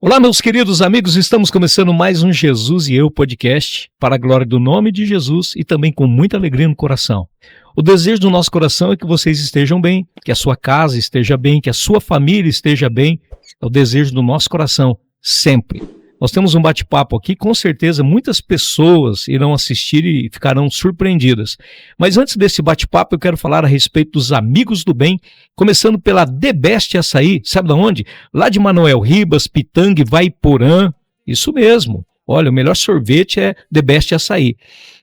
Olá, meus queridos amigos, estamos começando mais um Jesus e Eu podcast, para a glória do nome de Jesus e também com muita alegria no coração. O desejo do nosso coração é que vocês estejam bem, que a sua casa esteja bem, que a sua família esteja bem. É o desejo do nosso coração, sempre. Nós temos um bate-papo aqui, com certeza muitas pessoas irão assistir e ficarão surpreendidas. Mas antes desse bate-papo, eu quero falar a respeito dos amigos do bem, começando pela The Best Açaí, sabe de onde? Lá de Manoel Ribas, Pitanga, Vaiporã, isso mesmo. Olha, o melhor sorvete é The Best Açaí.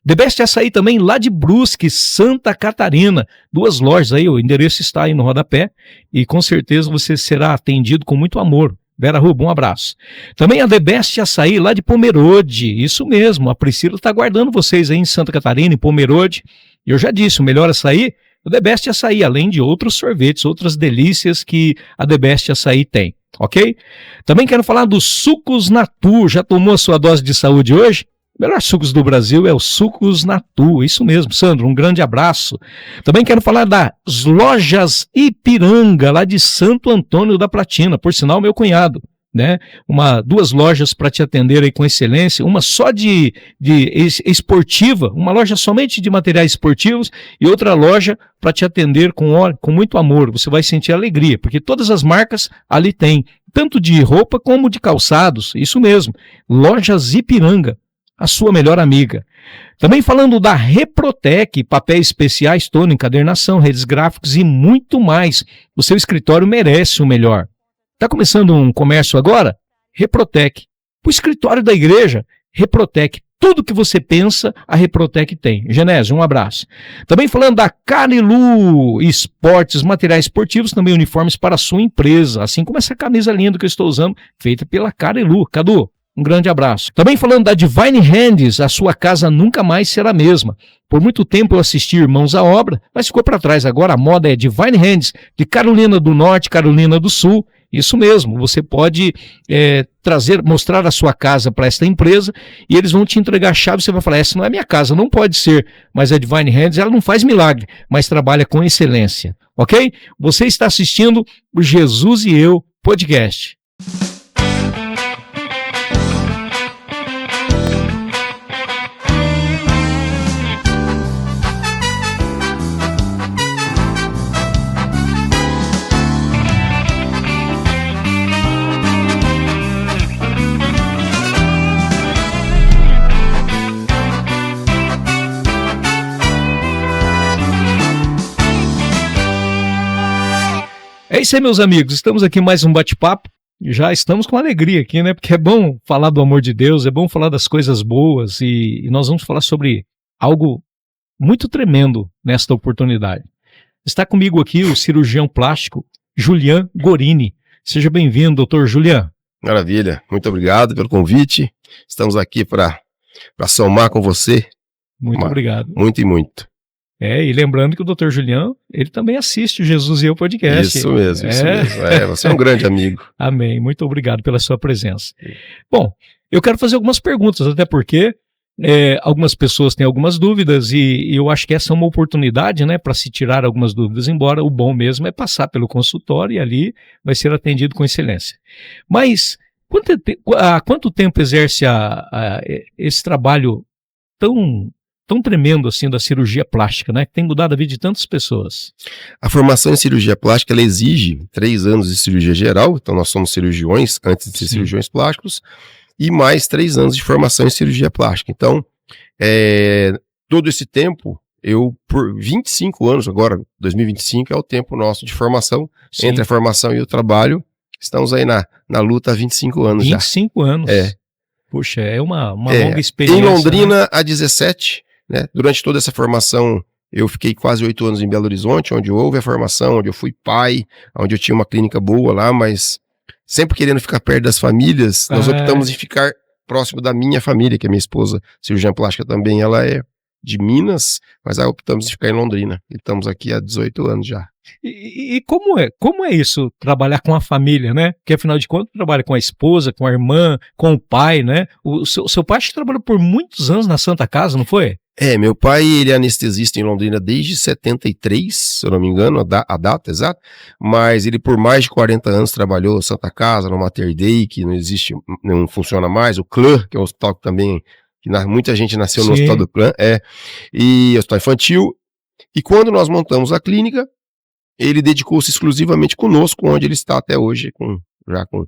The Best Açaí também lá de Brusque, Santa Catarina. 2 lojas aí, o endereço está aí no rodapé e com certeza você será atendido com muito amor. Vera Ruba, um abraço. Também a The Best Açaí lá de Pomerode, isso mesmo, a Priscila está aguardando vocês aí em Santa Catarina, em Pomerode. Eu já disse, o melhor açaí, o The Best Açaí, além de outros sorvetes, outras delícias que a The Best Açaí tem, ok? Também quero falar dos Sucos Natu, já tomou a sua dose de saúde hoje? O melhor sucos do Brasil é o Sucos Natu, isso mesmo, Sandro, um grande abraço. Também quero falar das Lojas Ipiranga, lá de Santo Antônio da Platina, por sinal, meu cunhado, né? 2 lojas para te atender aí com excelência, uma só de esportiva, uma loja somente de materiais esportivos e outra loja para te atender com muito amor, você vai sentir alegria, porque todas as marcas ali tem, tanto de roupa como de calçados, isso mesmo, Lojas Ipiranga, a sua melhor amiga. Também falando da Reprotec, papéis especiais, tono, encadernação, redes gráficas e muito mais. O seu escritório merece o melhor. Está começando um comércio agora? Reprotec. O escritório da igreja, Reprotec. Tudo que você pensa, a Reprotec tem. Genésio, um abraço. Também falando da Carilu Esportes, materiais esportivos, também uniformes para a sua empresa. Assim como essa camisa linda que eu estou usando, feita pela Carilu. Cadu, um grande abraço. Também falando da Divine Hands, a sua casa nunca mais será a mesma. Por muito tempo eu assisti Irmãos à Obra, mas ficou para trás. Agora a moda é Divine Hands, de Carolina do Norte, Carolina do Sul. Isso mesmo, você pode mostrar a sua casa para esta empresa e eles vão te entregar a chave. Você vai falar, essa não é minha casa, não pode ser. Mas a Divine Hands, ela não faz milagre, mas trabalha com excelência. Ok? Você está assistindo o Jesus e Eu podcast. É isso aí, meus amigos, estamos aqui em mais um bate-papo, já estamos com alegria aqui, né, porque é bom falar do amor de Deus, é bom falar das coisas boas e nós vamos falar sobre algo muito tremendo nesta oportunidade. Está comigo aqui o cirurgião plástico Julian Gorini. Seja bem-vindo, doutor Julian. Maravilha, muito obrigado pelo convite, estamos aqui para somar com você. Muito obrigado. Muito e muito. E lembrando que o Dr. Julian, ele também assiste o Jesus e Eu podcast. Isso mesmo, isso mesmo. Você é um grande amigo. Amém, muito obrigado pela sua presença. Bom, eu quero fazer algumas perguntas, até porque algumas pessoas têm algumas dúvidas e eu acho que essa é uma oportunidade, né, para se tirar algumas dúvidas, embora o bom mesmo é passar pelo consultório e ali vai ser atendido com excelência. Mas há quanto tempo exerce esse trabalho tão tremendo assim da cirurgia plástica, né? Que tem mudado a vida de tantas pessoas. A formação em cirurgia plástica, ela exige 3 anos de cirurgia geral, então nós somos cirurgiões, antes de ser cirurgiões plásticos, e mais 3 anos de formação em cirurgia plástica. Então, todo esse tempo, por 25 anos agora, 2025 é o tempo nosso de formação. Sim. Entre a formação e o trabalho, estamos aí na luta há 25 anos 25 já. anos? Puxa, é uma longa experiência. Em Londrina, né? Há 17, né? Durante toda essa formação, eu fiquei quase 8 anos em Belo Horizonte, onde houve a formação, onde eu fui pai, onde eu tinha uma clínica boa lá, mas sempre querendo ficar perto das famílias, nós optamos em ficar próximo da minha família, que é minha esposa, cirurgiã plástica também, ela é de Minas, mas aí optamos em ficar em Londrina. E estamos aqui há 18 anos já. E como é isso, trabalhar com a família, né? Porque afinal de contas, trabalha com a esposa, com a irmã, com o pai, né? O seu pai acho que trabalhou por muitos anos na Santa Casa, não foi? Meu pai, ele é anestesista em Londrina desde 73, se eu não me engano, a data exata, mas ele por mais de 40 anos trabalhou na Santa Casa, no Mater Dei, que não existe, não funciona mais, o CLAN, que é um hospital que também, muita gente nasceu no hospital do CLAN, e hospital infantil, e quando nós montamos a clínica, ele dedicou-se exclusivamente conosco, onde ele está até hoje, já com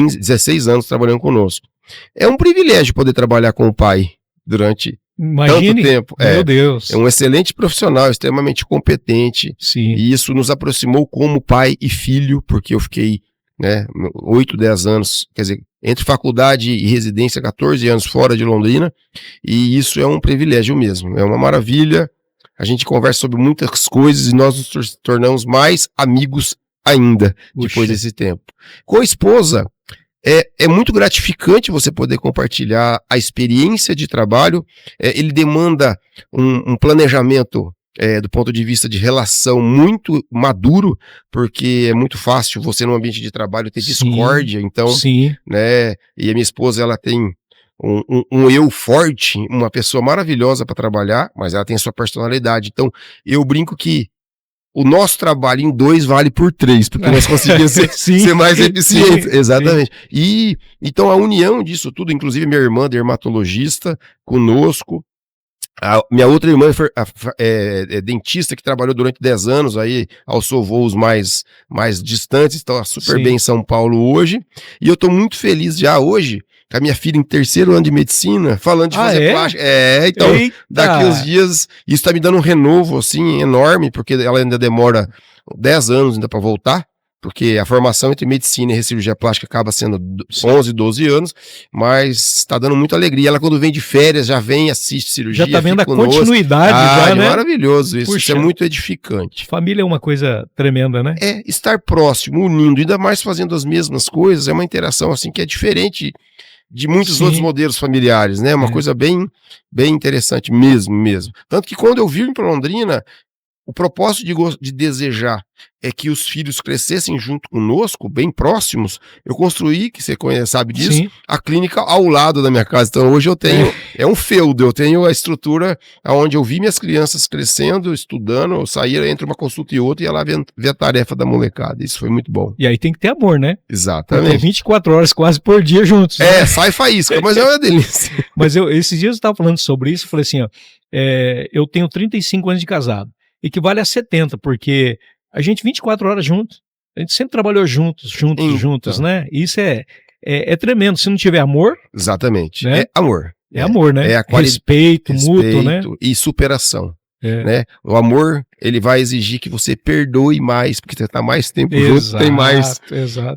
16 anos trabalhando conosco. É um privilégio poder trabalhar com o pai durante Imagine, tanto tempo. Meu Deus. É um excelente profissional, extremamente competente. Sim. E isso nos aproximou como pai e filho, porque eu fiquei 8, 10 anos, quer dizer, entre faculdade e residência, 14 anos fora de Londrina, e isso é um privilégio mesmo, é uma maravilha. A gente conversa sobre muitas coisas e nós nos tornamos mais amigos ainda, depois desse tempo. Com a esposa, é muito gratificante você poder compartilhar a experiência de trabalho. Ele demanda um planejamento do ponto de vista de relação muito maduro, porque é muito fácil você no ambiente de trabalho ter discórdia, então, né, e a minha esposa, ela tem um eu forte, uma pessoa maravilhosa para trabalhar, mas ela tem a sua personalidade, então eu brinco que o nosso trabalho em 2 vale por 3, porque nós conseguimos ser mais eficientes. Exatamente. Sim. E então a união disso tudo, inclusive minha irmã dermatologista conosco, a minha outra irmã é dentista, que trabalhou durante 10 anos, aí alçou voos mais distantes, está super bem em São Paulo hoje, e eu estou muito feliz já hoje, com a minha filha em 3º ano de medicina, falando de fazer plástica. Então, eita, daqui uns dias, isso está me dando um renovo, assim, enorme, porque ela ainda demora 10 anos ainda para voltar, porque a formação entre medicina e cirurgia plástica acaba sendo 11, 12 anos, mas está dando muita alegria. Ela, quando vem de férias, já vem, assiste cirurgia. Já está vendo a continuidade, né? Maravilhoso isso. Puxa, isso é muito edificante. Família é uma coisa tremenda, né? Estar próximo, unindo, ainda mais fazendo as mesmas coisas, é uma interação assim que é diferente de muitos outros modelos familiares, né? Uma coisa bem interessante mesmo. Contanto que quando eu vim para Londrina, o propósito de desejar é que os filhos crescessem junto conosco, bem próximos. Eu construí, que você sabe disso, a clínica ao lado da minha casa. Então hoje eu tenho, um feudo, eu tenho a estrutura onde eu vi minhas crianças crescendo, estudando, eu saía entre uma consulta e outra e ia lá ver a tarefa da molecada. Isso foi muito bom. E aí tem que ter amor, né? Exatamente. Porque 24 horas quase por dia juntos. Né? Sai faísca, mas é uma delícia. Mas esses dias eu estava falando sobre isso, falei assim, eu tenho 35 anos de casado, equivale a 70, porque a gente 24 horas juntos, a gente sempre trabalhou juntos, né? Isso é tremendo, se não tiver amor... Exatamente, né? Amor. É amor, né? Respeito mútuo, né? E superação. Né? O amor, ele vai exigir que você perdoe mais, porque você está mais tempo junto,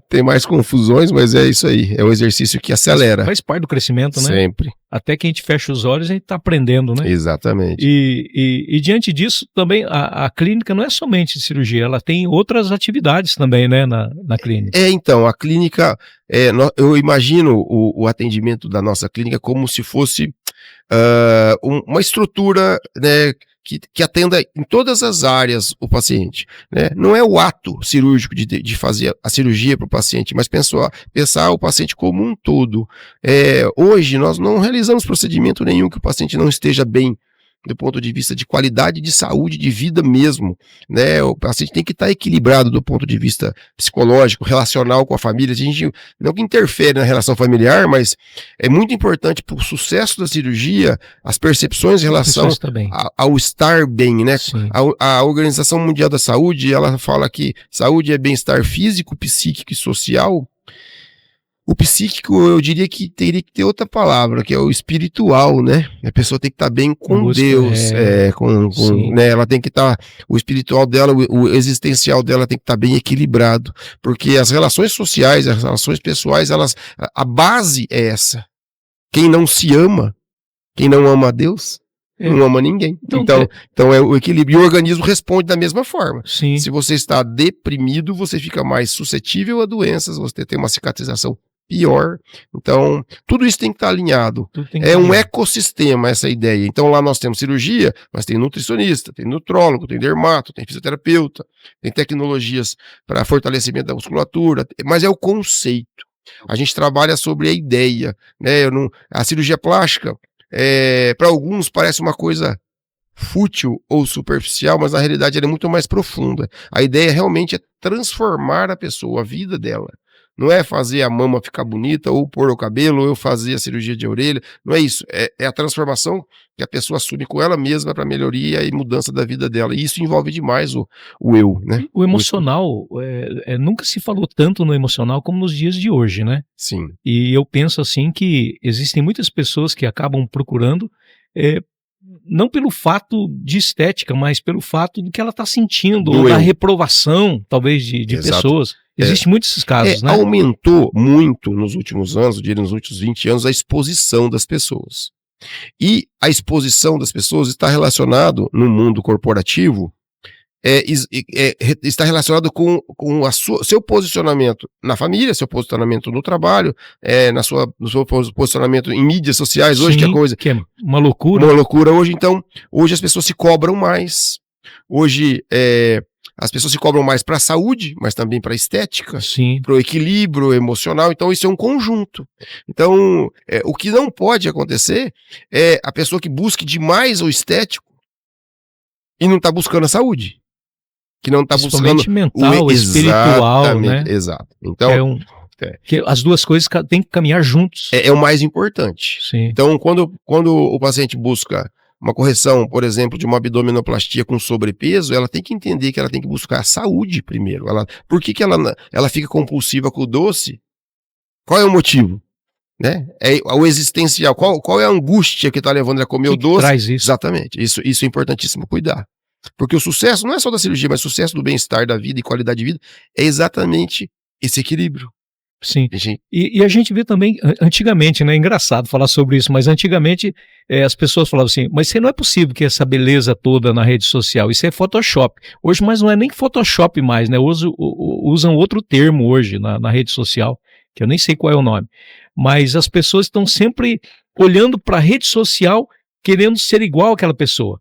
tem mais confusões, mas é isso aí, é um exercício que acelera. Faz parte do crescimento, né? Sempre. Até que a gente fecha os olhos, a gente está aprendendo, né? Exatamente. E diante disso, também, a clínica não é somente de cirurgia, ela tem outras atividades também, né, na clínica. Então, a clínica, eu imagino o atendimento da nossa clínica como se fosse uma estrutura, né, que atenda em todas as áreas o paciente, né? Não é o ato cirúrgico de fazer a cirurgia para o paciente, mas pensar o paciente como um todo. Hoje nós não realizamos procedimento nenhum que o paciente não esteja bem do ponto de vista de qualidade de saúde, de vida mesmo, né? O paciente tem que estar equilibrado do ponto de vista psicológico, relacional com a família. A gente não que interfere na relação familiar, mas é muito importante para o sucesso da cirurgia, as percepções em relação ao estar bem, né? A Organização Mundial da Saúde, ela fala que saúde é bem-estar físico, psíquico e social. O psíquico, eu diria que teria que ter outra palavra, que é o espiritual, né? A pessoa tem que estar bem com Deus, né? Ela tem que estar, o espiritual dela, o existencial dela tem que estar bem equilibrado, porque as relações sociais, as relações pessoais, a base é essa. Quem não se ama, quem não ama a Deus, não ama ninguém. Então é o equilíbrio. E o organismo responde da mesma forma. Sim. Se você está deprimido, você fica mais suscetível a doenças, você tem uma cicatrização pior. Então, tudo isso tem que estar alinhado. Um ecossistema essa ideia. Então, lá nós temos cirurgia, mas tem nutricionista, tem nutrólogo, tem dermato, tem fisioterapeuta, tem tecnologias para fortalecimento da musculatura, mas é o conceito. A gente trabalha sobre a ideia, né? A cirurgia plástica, para alguns parece uma coisa fútil ou superficial, mas na realidade ela é muito mais profunda. A ideia realmente é transformar a pessoa, a vida dela. Não é fazer a mama ficar bonita, ou pôr o cabelo, ou eu fazer a cirurgia de orelha. Não é isso. É a transformação que a pessoa assume com ela mesma para melhoria e mudança da vida dela. E isso envolve demais o eu, né? O emocional, nunca se falou tanto no emocional como nos dias de hoje, né? Sim. E eu penso assim que existem muitas pessoas que acabam procurando, não pelo fato de estética, mas pelo fato do que ela está sentindo, ou da reprovação, talvez, de pessoas. Existem muitos esses casos, né? Aumentou muito nos últimos anos, eu diria nos últimos 20 anos, a exposição das pessoas. E a exposição das pessoas está relacionado no mundo corporativo, está relacionado com seu posicionamento na família, seu posicionamento no trabalho, no seu posicionamento em mídias sociais. Hoje, que é uma loucura. Uma loucura hoje. Então, hoje as pessoas se cobram mais. Hoje, as pessoas se cobram mais para a saúde, mas também para a estética, para o equilíbrio emocional. Então, isso é um conjunto. Então, o que não pode acontecer é a pessoa que busque demais o estético e não está buscando a saúde. Que não está buscando mental, espiritual, né? Exato. Então, que as duas coisas têm que caminhar juntos. É o mais importante. Sim. Então, quando o paciente busca uma correção, por exemplo, de uma abdominoplastia com sobrepeso, ela tem que entender que ela tem que buscar a saúde primeiro. Por que ela fica compulsiva com o doce? Qual é o motivo? Né? É o existencial. Qual é a angústia que está levando ela a comer o doce? Traz isso. Exatamente. Isso é importantíssimo cuidar. Porque o sucesso não é só da cirurgia, mas o sucesso do bem-estar da vida e qualidade de vida é exatamente esse equilíbrio. Sim. E a gente vê também, antigamente, né? É engraçado falar sobre isso, mas antigamente as pessoas falavam assim, mas não é possível que essa beleza toda na rede social, isso é Photoshop. Hoje, mas não é nem Photoshop mais, né? Usam outro termo hoje na rede social, que eu nem sei qual é o nome. Mas as pessoas estão sempre olhando para a rede social, querendo ser igual àquela pessoa.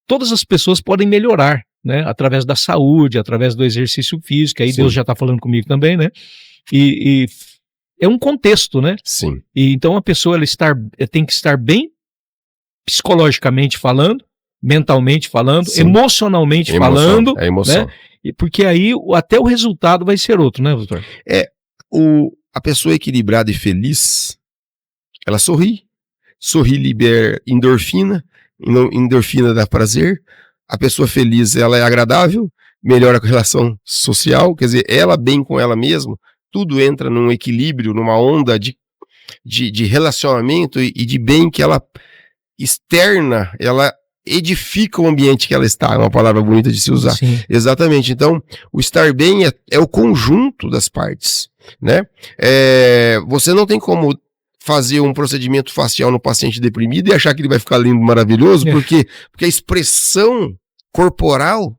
Todas as pessoas podem melhorar, né? Através da saúde, através do exercício físico, aí Deus já está falando comigo também, né? E é um contexto, né? Sim. E então a pessoa tem que estar bem psicologicamente falando, mentalmente falando, emocionalmente falando, é emoção. Né? Porque aí até o resultado vai ser outro, né, doutor? A pessoa equilibrada e feliz, ela sorri libera endorfina dá prazer, a pessoa feliz, ela é agradável, melhora a relação social, quer dizer, ela bem com ela mesma, tudo entra num equilíbrio, numa onda de relacionamento e de bem que ela externa, ela edifica o ambiente que ela está, é uma palavra bonita de se usar. Sim. Exatamente, então o estar bem é o conjunto das partes, né? Você não tem como fazer um procedimento facial no paciente deprimido e achar que ele vai ficar lindo, maravilhoso, porque a expressão corporal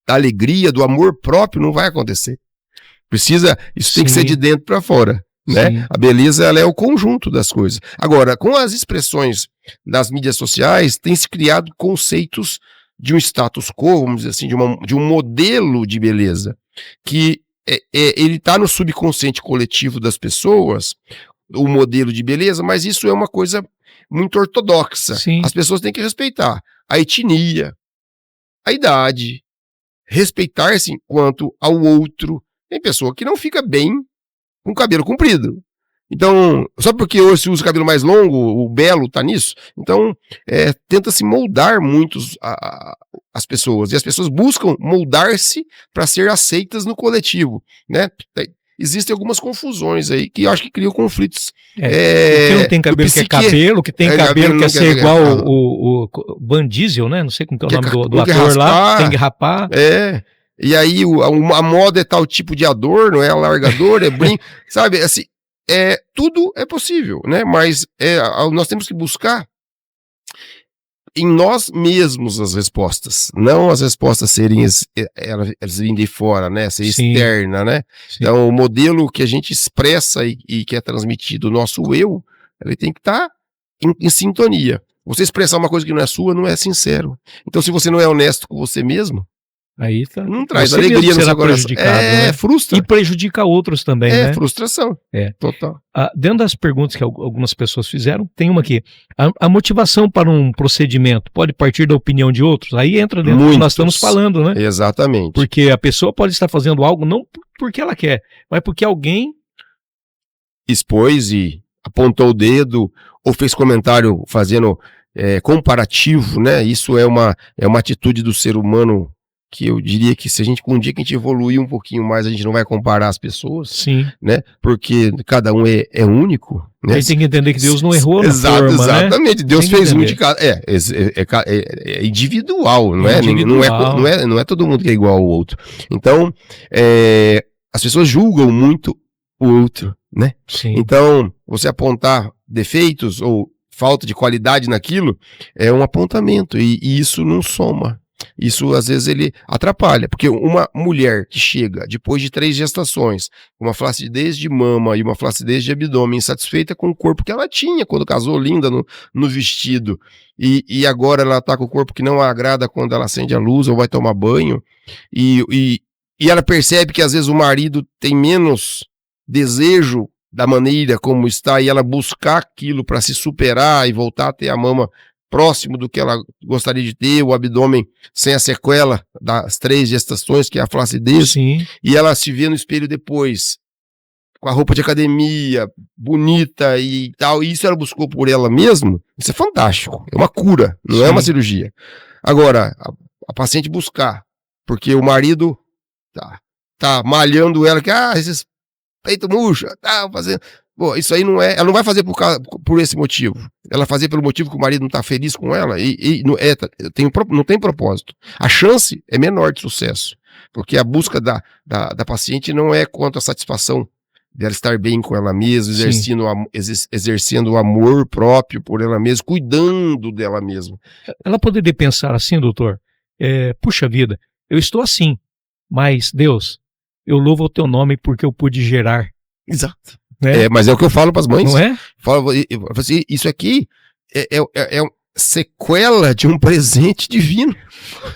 da alegria, do amor próprio não vai acontecer. Isso tem que ser de dentro para fora, né? Sim. A beleza, ela é o conjunto das coisas. Agora, com as expressões das mídias sociais, tem se criado conceitos de um status quo, vamos dizer assim, de um modelo de beleza, que ele está no subconsciente coletivo das pessoas, o modelo de beleza, mas isso é uma coisa muito ortodoxa. Sim. As pessoas têm que respeitar a etnia, a idade, respeitar-se quanto ao outro. Tem pessoa que não fica bem com o cabelo comprido. Então, só porque hoje se usa o cabelo mais longo, o belo tá nisso. Então, tenta-se moldar muito as pessoas. E as pessoas buscam moldar-se para ser aceitas no coletivo, né? Existem algumas confusões aí que eu acho que criam conflitos. O que não tem cabelo quer cabelo, o que tem cabelo quer ser igual o Van Diesel, né? Não sei como que é o nome do ator lá, tem que rapar. E aí a moda é tal tipo de adorno, é alargador, é brinco, sabe? Assim, tudo é possível, né? Mas nós temos que buscar em nós mesmos as respostas, não as respostas serem elas virem de fora, né? Ser externa, né? Sim. Então, o modelo que a gente expressa e que é transmitido, o nosso eu, ele tem que estar em sintonia. Você expressar uma coisa que não é sua, não é sincero. Então, se você não é honesto com você mesmo, aí tá. não traz alegria no seu coração. Né? Frustra. E prejudica outros também, né? Frustração. Total. Dentro das perguntas que algumas pessoas fizeram, tem uma aqui. A motivação para um procedimento pode partir da opinião de outros? Aí entra dentro do que nós estamos falando, né? Exatamente. Porque a pessoa pode estar fazendo algo não porque ela quer, mas porque alguém expôs e apontou o dedo ou fez comentário fazendo comparativo, né? Isso é uma atitude do ser humano que eu diria que se a gente, um dia que a gente evoluir um pouquinho mais, a gente não vai comparar as pessoas, sim, né? Porque cada um é único, né? A gente tem que entender que Deus não errou na forma, exatamente, né? Deus fez um de cada, é individual, não é? Não é todo mundo que é igual ao outro. Então, as pessoas julgam muito o outro, né? Sim. Então, você apontar defeitos ou falta de qualidade naquilo é um apontamento e isso não soma. Isso, às vezes, ele atrapalha, porque uma mulher que chega depois de 3 gestações, uma flacidez de mama e uma flacidez de abdômen, insatisfeita com o corpo que ela tinha quando casou, linda no vestido, e agora ela está com o corpo que não a agrada quando ela acende a luz ou vai tomar banho, e ela percebe que, às vezes, o marido tem menos desejo da maneira como está, e ela buscar aquilo para se superar e voltar a ter a mama próximo do que ela gostaria de ter, o abdômen sem a sequela das 3 gestações, que é a flacidez. Sim. E ela se vê no espelho depois, com a roupa de academia, bonita e tal, e isso ela buscou por ela mesma, isso é fantástico, é uma cura, não é uma cirurgia. Agora, a paciente buscar, porque o marido tá malhando ela, que esses peito murcho, tá fazendo... Bom, isso aí não é. Ela não vai fazer por esse motivo. Ela vai fazer pelo motivo que o marido não está feliz com ela e não tem propósito. A chance é menor de sucesso. Porque a busca da paciente não é quanto à satisfação dela estar bem com ela mesma, exercendo o amor próprio por ela mesma, cuidando dela mesma. Ela poderia pensar assim, doutor, puxa vida, eu estou assim, mas Deus, eu louvo o teu nome porque eu pude gerar. Exato. Mas é o que eu falo para as mães. Não é? Falo assim, isso aqui é sequela de um presente divino.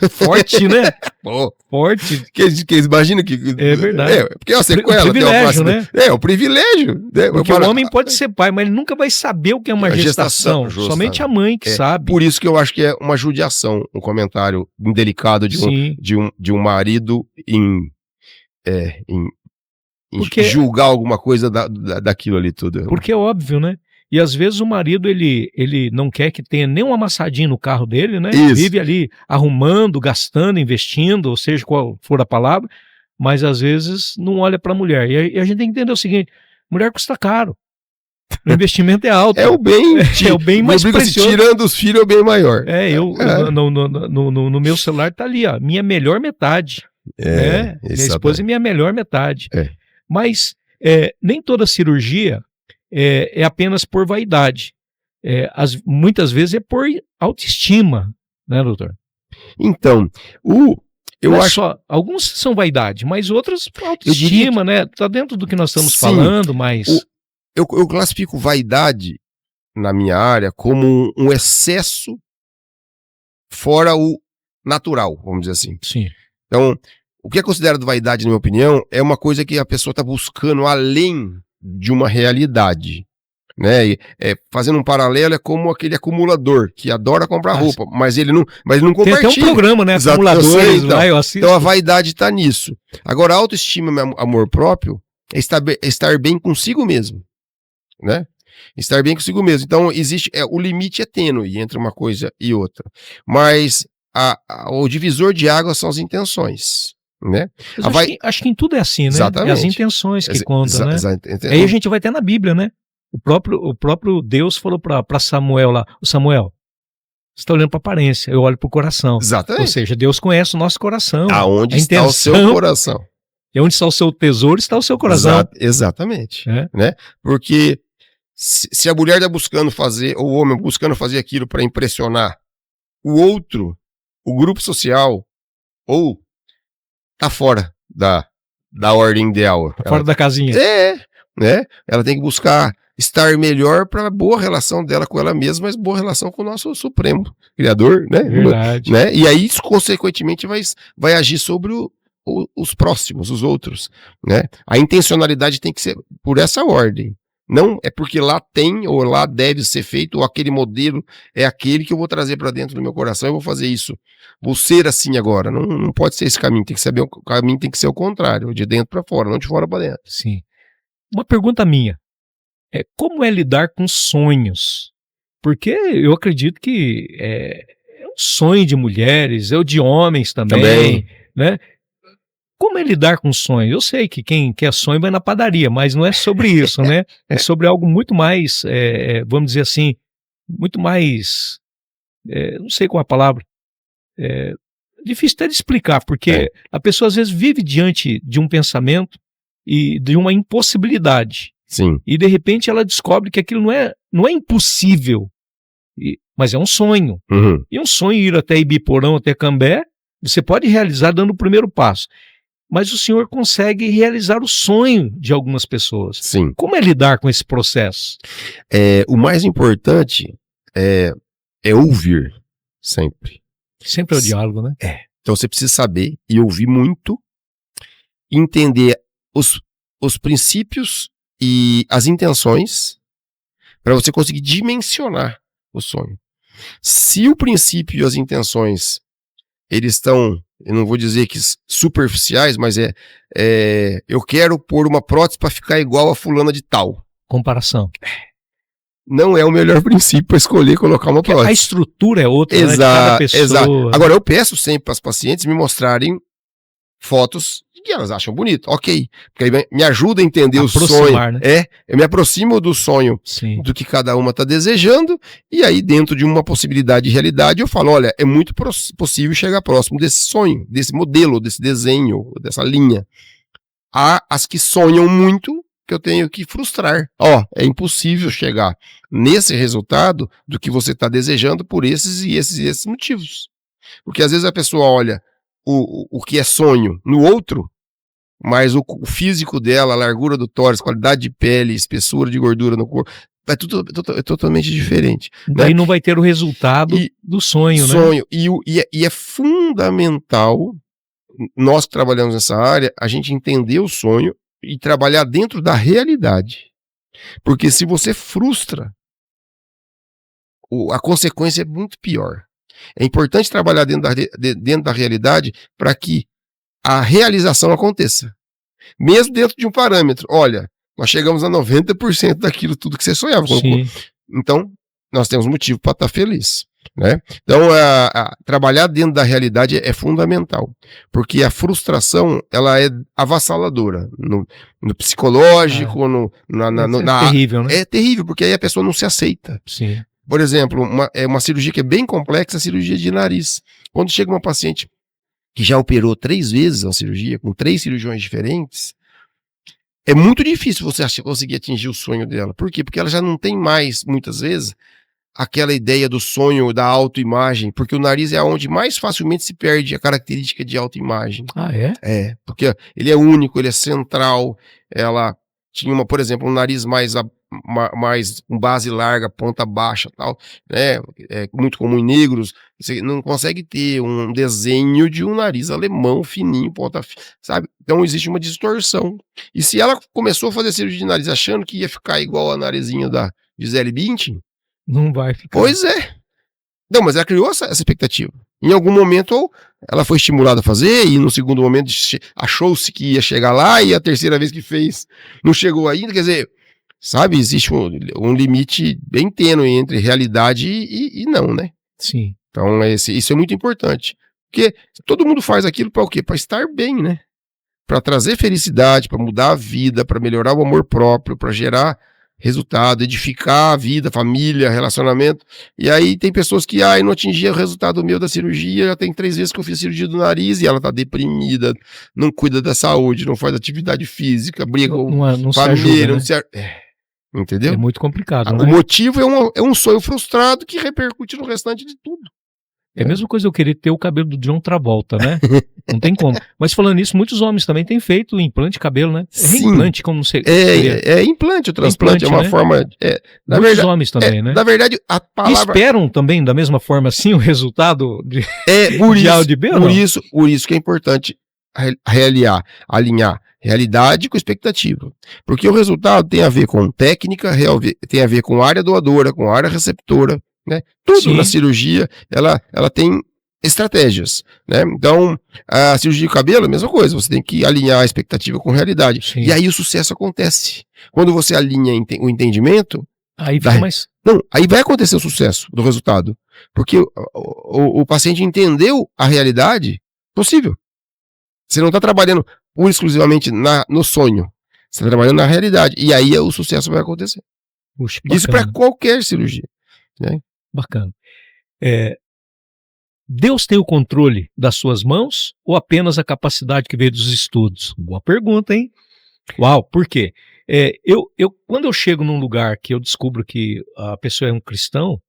Forte, né? Pô, forte. Que imagina que... É verdade. Porque é uma sequela. O privilégio, né? É, o privilégio. Né? Porque o homem pode ser pai, mas ele nunca vai saber o que é uma gestação. Somente a mãe que sabe. Por isso que eu acho que é uma judiação, um comentário indelicado de um marido em julgar alguma coisa daquilo ali tudo. Porque é óbvio, né? E às vezes o marido, ele não quer que tenha nem um amassadinho no carro dele, né? Isso. Vive ali arrumando, gastando, investindo, ou seja, qual for a palavra, mas às vezes não olha para a mulher. E a gente tem que entender o seguinte, mulher custa caro. O investimento é alto. É o bem. É o bem mais precioso. Tirando os filhos é o bem maior. No meu celular tá ali, ó, minha melhor metade. Minha esposa é minha melhor metade. Mas nem toda cirurgia é apenas por vaidade. Muitas vezes é por autoestima, né, doutor? Então, eu acho... só, alguns são vaidade, mas outros autoestima, né? Tá dentro do que nós estamos falando, mas... Eu classifico vaidade, na minha área, como um excesso fora o natural, vamos dizer assim. Sim. Então, o que é considerado vaidade, na minha opinião, é uma coisa que a pessoa está buscando além de uma realidade, né? Fazendo um paralelo, é como aquele acumulador que adora comprar roupa, mas ele não compartilha. Tem até um programa, né? Acumuladores, eu assisto. Então a vaidade está nisso. Agora, a autoestima e amor próprio é estar bem consigo mesmo, né? Estar bem consigo mesmo. Então, existe, o limite é tênue entre uma coisa e outra. Mas o divisor de águas são as intenções. Né? Acho que em tudo é assim, né? Exatamente. É as intenções que contam, né? Aí a gente vai ter na Bíblia, né? O próprio Deus falou para Samuel lá, Samuel, você está olhando para a aparência, eu olho para o coração. Exatamente. Ou seja, Deus conhece o nosso coração. Aonde está o seu coração? E onde está o seu tesouro, está o seu coração. Exatamente. Né? Porque se a mulher está buscando fazer, ou o homem buscando fazer aquilo para impressionar o outro, o grupo social, ou tá fora da ordem ideal. Fora da casinha. Né? Ela tem que buscar estar melhor para boa relação dela com ela mesma, mas boa relação com o nosso Supremo Criador, né? Verdade. Né? E aí, isso, consequentemente, vai agir sobre os próximos, os outros, né? A intencionalidade tem que ser por essa ordem. Não é porque lá tem ou lá deve ser feito, ou aquele modelo é aquele que eu vou trazer para dentro do meu coração e vou fazer isso. Vou ser assim agora. Não pode ser esse caminho. Tem que saber, o caminho tem que ser o contrário, de dentro para fora, não de fora para dentro. Sim. Uma pergunta minha. Como é lidar com sonhos? Porque eu acredito que é um sonho de mulheres, é o de homens também, né? Como é lidar com sonhos? Eu sei que quem quer sonho vai na padaria, mas não é sobre isso, né? É sobre algo muito mais, vamos dizer assim, muito mais, não sei qual é a palavra, difícil até de explicar, porque a pessoa às vezes vive diante de um pensamento e de uma impossibilidade. Sim. E de repente ela descobre que aquilo não é impossível, mas é um sonho. Uhum. E um sonho ir até Ibiporã, até Cambé, você pode realizar dando o primeiro passo. Mas o senhor consegue realizar o sonho de algumas pessoas. Sim. Como é lidar com esse processo? O mais importante é ouvir, sempre. Sempre é o diálogo, né? Então você precisa saber e ouvir muito, entender os princípios e as intenções para você conseguir dimensionar o sonho. Se o princípio e as intenções eles estão, eu não vou dizer que superficiais, mas eu quero pôr uma prótese para ficar igual a fulana de tal. Comparação. Não é o melhor princípio para escolher colocar uma prótese. A estrutura é outra, né, de cada pessoa. Exato. Agora, eu peço sempre para as pacientes me mostrarem fotos que elas acham bonito, ok. Porque aí me ajuda a entender o sonho. Né? Eu me aproximo do sonho, sim, do que cada uma está desejando, e aí dentro de uma possibilidade de realidade eu falo, olha, é muito possível chegar próximo desse sonho, desse modelo, desse desenho, dessa linha. Há as que sonham muito, que eu tenho que frustrar. É impossível chegar nesse resultado do que você está desejando por esses e esses motivos. Porque às vezes a pessoa olha o que é sonho no outro, mas o físico dela, a largura do tórax, qualidade de pele, espessura de gordura no corpo, é totalmente diferente. Daí, né? Não vai ter o resultado do sonho, né? E é fundamental, nós que trabalhamos nessa área, a gente entender o sonho e trabalhar dentro da realidade. Porque se você frustra, a consequência é muito pior. É importante trabalhar dentro da realidade para que a realização aconteça. Mesmo dentro de um parâmetro. Olha, nós chegamos a 90% daquilo tudo que você sonhava. Então, nós temos motivo para estar feliz. Né? Então, trabalhar dentro da realidade é fundamental. Porque a frustração, ela é avassaladora. No psicológico, é terrível, né? É terrível, porque aí a pessoa não se aceita. Sim. Por exemplo, uma cirurgia que é bem complexa, a cirurgia de nariz. Quando chega uma paciente que já operou 3 vezes a cirurgia, com 3 cirurgiões diferentes, é muito difícil você conseguir atingir o sonho dela. Por quê? Porque ela já não tem mais, muitas vezes, aquela ideia do sonho da autoimagem, porque o nariz é onde mais facilmente se perde a característica de autoimagem. Ah, é? É, porque ele é único, ele é central, ela tinha, por exemplo, um nariz mais com base larga, ponta baixa, tal, né? É muito comum em negros. Você não consegue ter um desenho de um nariz alemão fininho, ponta, sabe? Então existe uma distorção. E se ela começou a fazer cirurgia de nariz achando que ia ficar igual a narizinho da Gisele Bündchen, não vai ficar. Pois é. Não, mas ela criou essa expectativa. Em algum momento ela foi estimulada a fazer, e no segundo momento achou-se que ia chegar lá, e a terceira vez que fez não chegou ainda. Quer dizer, sabe, existe um limite bem tênue entre realidade e não, né? Sim. Então isso é muito importante. Porque todo mundo faz aquilo para o quê? Para estar bem, né? Para trazer felicidade, para mudar a vida, para melhorar o amor próprio, para gerar resultado, edificar a vida, família, relacionamento. E aí tem pessoas que não atingia o resultado meu da cirurgia, já tem 3 vezes que eu fiz cirurgia do nariz, e ela tá deprimida, não cuida da saúde, não faz atividade física, briga com família, não se ajuda, né? Entendeu? É muito complicado, né? O motivo é um sonho frustrado que repercute no restante de tudo. É a mesma coisa eu querer ter o cabelo do John Travolta, né? Não tem como. Mas falando nisso, muitos homens também têm feito implante de cabelo, né? Reimplante, como você É implante, o transplante implante, é uma forma... na muitos verdade, homens também, né? Na verdade, a palavra... Esperam também, da mesma forma assim, o resultado de por isso que é importante alinhar realidade com expectativa. Porque o resultado tem a ver com técnica, tem a ver com área doadora, com área receptora, né? Tudo Sim. na cirurgia, ela tem estratégias, né? Então, a cirurgia de cabelo é a mesma coisa, você tem que alinhar a expectativa com a realidade. Sim. E aí o sucesso acontece. Quando você alinha o entendimento, aí fica mais... Não, aí vai acontecer o sucesso do resultado. Porque o paciente entendeu a realidade possível. Você não está trabalhando pura e exclusivamente no sonho. Você está trabalhando na realidade. E aí o sucesso vai acontecer. Puxa, isso para qualquer cirurgia. Né? Bacana. Deus tem o controle das suas mãos ou apenas a capacidade que veio dos estudos? Boa pergunta, hein? Uau, por quê? Quando eu chego num lugar que eu descubro que a pessoa é um cristão,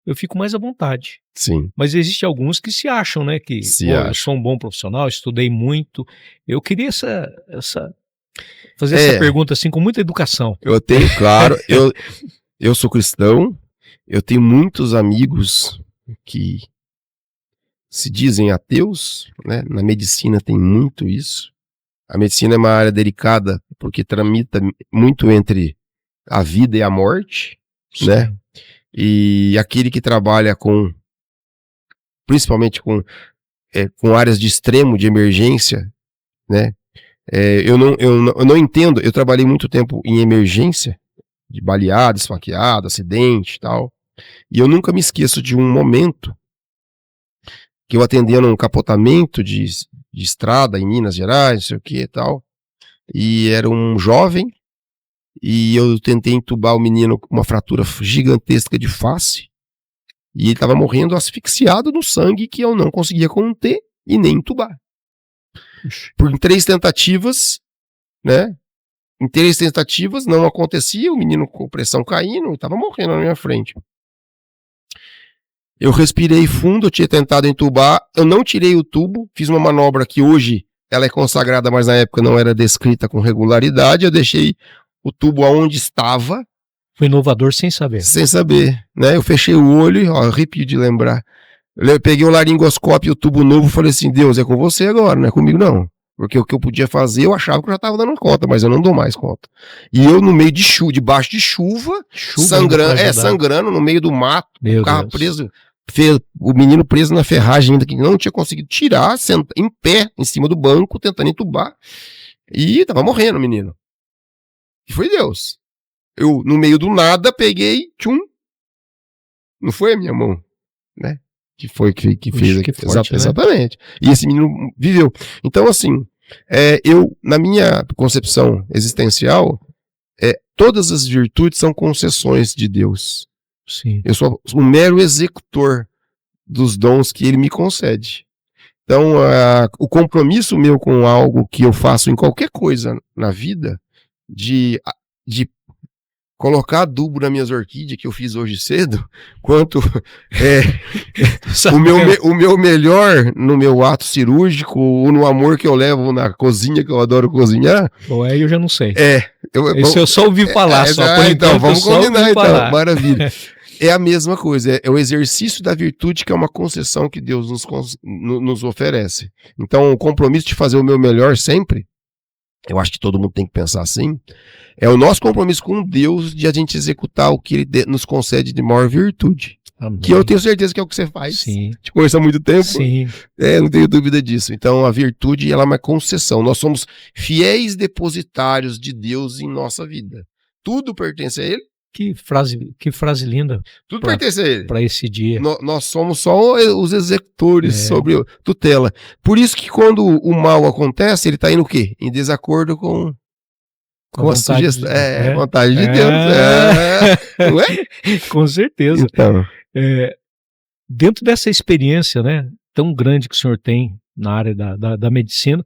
eu fico mais à vontade. Sim. Mas existem alguns que se acham, né? Que eu sou um bom profissional, estudei muito. Eu queria fazer essa pergunta assim com muita educação. Eu tenho, claro, eu sou cristão, eu tenho muitos amigos que se dizem ateus, né? Na medicina tem muito isso. A medicina é uma área delicada porque tramita muito entre a vida e a morte, sim, né? E aquele que trabalha principalmente com áreas de extremo, de emergência, né? Eu não entendo, eu trabalhei muito tempo em emergência, de baleado, esfaqueado, acidente e tal, e eu nunca me esqueço de um momento que eu atendia num capotamento de estrada em Minas Gerais, não sei o que e tal, e era um jovem, e eu tentei entubar o menino com uma fratura gigantesca de face, e ele estava morrendo asfixiado no sangue que eu não conseguia conter e nem entubar. Por 3 tentativas, né? Em 3 tentativas não acontecia, o menino com pressão caindo, estava morrendo na minha frente. Eu respirei fundo, eu tinha tentado entubar, eu não tirei o tubo, fiz uma manobra que hoje ela é consagrada, mas na época não era descrita com regularidade, eu deixei o tubo aonde estava. Foi inovador sem saber. Sem saber, né? Eu fechei o olho, arrepio de lembrar. Eu peguei o laringoscópio e o tubo novo e falei assim, Deus, é com você agora, não é comigo não. Porque o que eu podia fazer, eu achava que eu já estava dando conta, mas eu não dou mais conta. E eu no meio de chuva, debaixo de chuva sangrando no meio do mato, o carro preso, o menino preso na ferragem ainda, que não tinha conseguido tirar, em pé, em cima do banco, tentando entubar. E tava morrendo o menino. E foi Deus. Eu, no meio do nada, peguei, não foi a minha mão, né? Que foi que fez aqui. Forte, exatamente. E esse menino viveu. Então, assim, eu, na minha concepção existencial, todas as virtudes são concessões de Deus. Sim. Eu sou um mero executor dos dons que ele me concede. Então, o compromisso meu com algo que eu faço em qualquer coisa na vida, de colocar adubo nas minhas orquídeas, que eu fiz hoje cedo, quanto o meu melhor no meu ato cirúrgico, ou no amor que eu levo na cozinha, que eu adoro cozinhar. Eu já não sei. Eu só ouvi falar, então, vamos combinar, então, maravilha. É a mesma coisa, é o exercício da virtude que é uma concessão que Deus nos oferece. Então, o compromisso de fazer o meu melhor sempre, eu acho que todo mundo tem que pensar assim, é o nosso compromisso com Deus de a gente executar o que Ele nos concede de maior virtude. Amém. Que eu tenho certeza que é o que você faz. Sim. Te conheço há muito tempo. Sim. Não tenho dúvida disso. Então, a virtude, ela é uma concessão. Nós somos fiéis depositários de Deus em nossa vida. Tudo pertence a Ele. Que frase linda. Tudo pertence a Ele. Para esse dia. Nós somos só os executores sobre tutela. Por isso que quando o mal acontece, ele está indo o quê? Em desacordo com a sugestão. Vontade de Deus. Não é? Com certeza. Então. Dentro dessa experiência, né, tão grande que o senhor tem na área da medicina,